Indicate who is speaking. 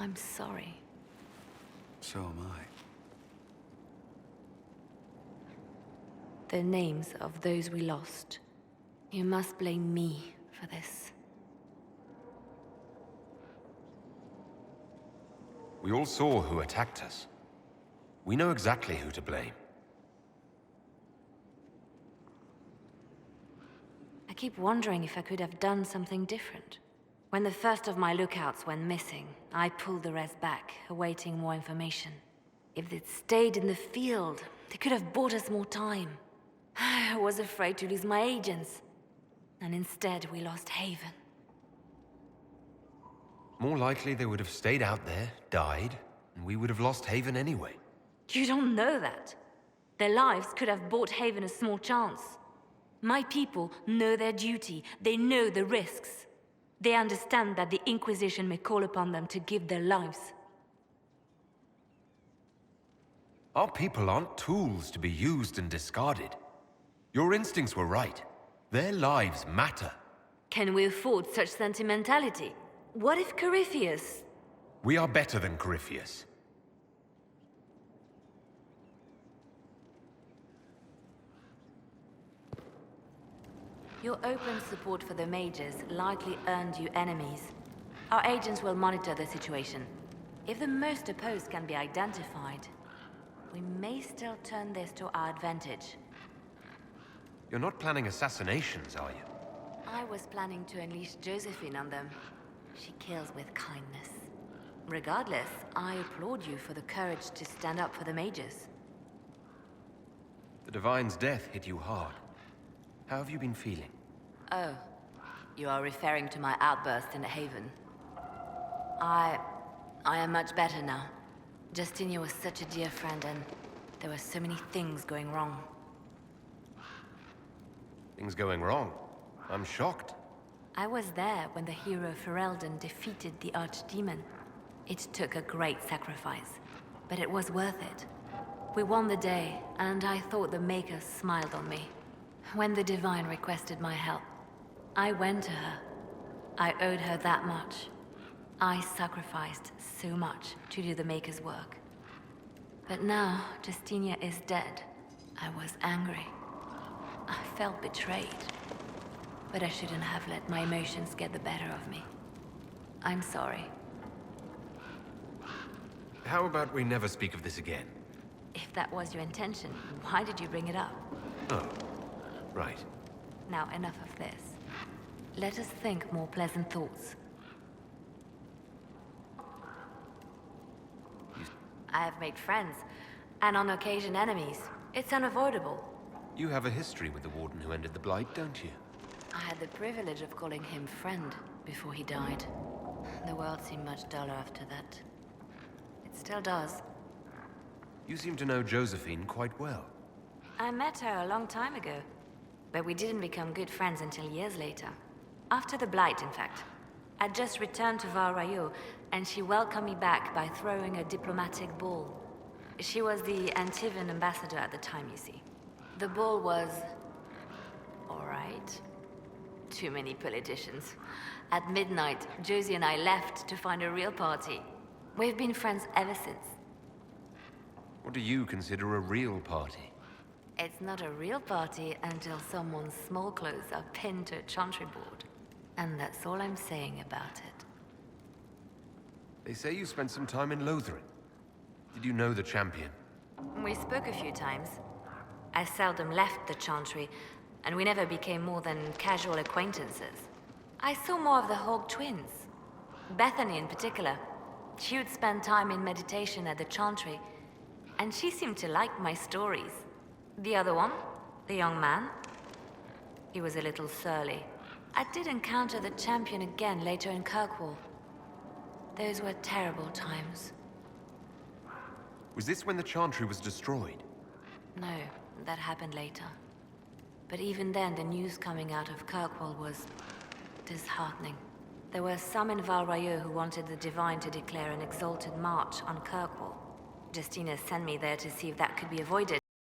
Speaker 1: I'm sorry.
Speaker 2: So am I.
Speaker 1: The names of those we lost. You must blame me for this.
Speaker 3: We all saw who attacked us. We know exactly who to blame.
Speaker 1: I keep wondering if I could have done something different. When the first of my lookouts went missing, I pulled the rest back, awaiting more information. If they'd stayed in the field, they could have bought us more time. I was afraid to lose my agents. And instead, we lost Haven.
Speaker 3: More likely they would have stayed out there, died, and we would have lost Haven anyway.
Speaker 1: You don't know that. Their lives could have bought Haven a small chance. My people know their duty. They know the risks. They understand that the Inquisition may call upon them to give their lives.
Speaker 3: Our people aren't tools to be used and discarded. Your instincts were right. Their lives matter.
Speaker 1: Can we afford such sentimentality? What if Corypheus...
Speaker 3: We are better than Corypheus.
Speaker 1: Your open support for the mages likely earned you enemies. Our agents will monitor the situation. If the most opposed can be identified, we may still turn this to our advantage.
Speaker 3: You're not planning assassinations, are you?
Speaker 1: I was planning to unleash Josephine on them. She kills with kindness. Regardless, I applaud you for the courage to stand up for the mages.
Speaker 3: The Divine's death hit you hard. How have you been feeling?
Speaker 1: Oh, you are referring to my outburst in Haven. I am much better now. Justinia was such a dear friend, and there were so many things going wrong.
Speaker 3: Things going wrong? I'm shocked.
Speaker 1: I was there when the hero Ferelden defeated the Archdemon. It took a great sacrifice, but it was worth it. We won the day, and I thought the Maker smiled on me. When the Divine requested my help, I went to her. I owed her that much. I sacrificed so much to do the Maker's work. But now, Justinia is dead. I was angry. I felt betrayed. But I shouldn't have let my emotions get the better of me. I'm sorry.
Speaker 3: How about we never speak of this again?
Speaker 1: If that was your intention, why did you bring it up?
Speaker 3: Oh, right.
Speaker 1: Now, enough of this. Let us think more pleasant thoughts. I have made friends, and on occasion enemies. It's unavoidable.
Speaker 3: You have a history with the Warden who ended the Blight, don't you?
Speaker 1: I had the privilege of calling him friend before he died. The world seemed much duller after that. It still does.
Speaker 3: You seem to know Josephine quite well.
Speaker 1: I met her a long time ago, but we didn't become good friends until years later. After the Blight, in fact. I'd just returned to Val Rayo, and she welcomed me back by throwing a diplomatic ball. She was the Antivan ambassador at the time, you see. The ball was... all right. Too many politicians. At midnight, Josie and I left to find a real party. We've been friends ever since.
Speaker 3: What do you consider a real party?
Speaker 1: It's not a real party until someone's small clothes are pinned to a chantry board. And that's all I'm saying about it.
Speaker 3: They say you spent some time in Lothringen. Did you know the champion?
Speaker 1: We spoke a few times. I seldom left the chantry, and we never became more than casual acquaintances. I saw more of the Hog twins. Bethany in particular. She would spend time in meditation at the chantry, and she seemed to like my stories. The other one, the young man, he was a little surly. I did encounter the champion again later in Kirkwall. Those were terrible times.
Speaker 3: Was this when the Chantry was destroyed?
Speaker 1: No, that happened later. But even then, the news coming out of Kirkwall was disheartening. There were some in Val Rayo who wanted the Divine to declare an exalted march on Kirkwall. Justina sent me there to see if that could be avoided.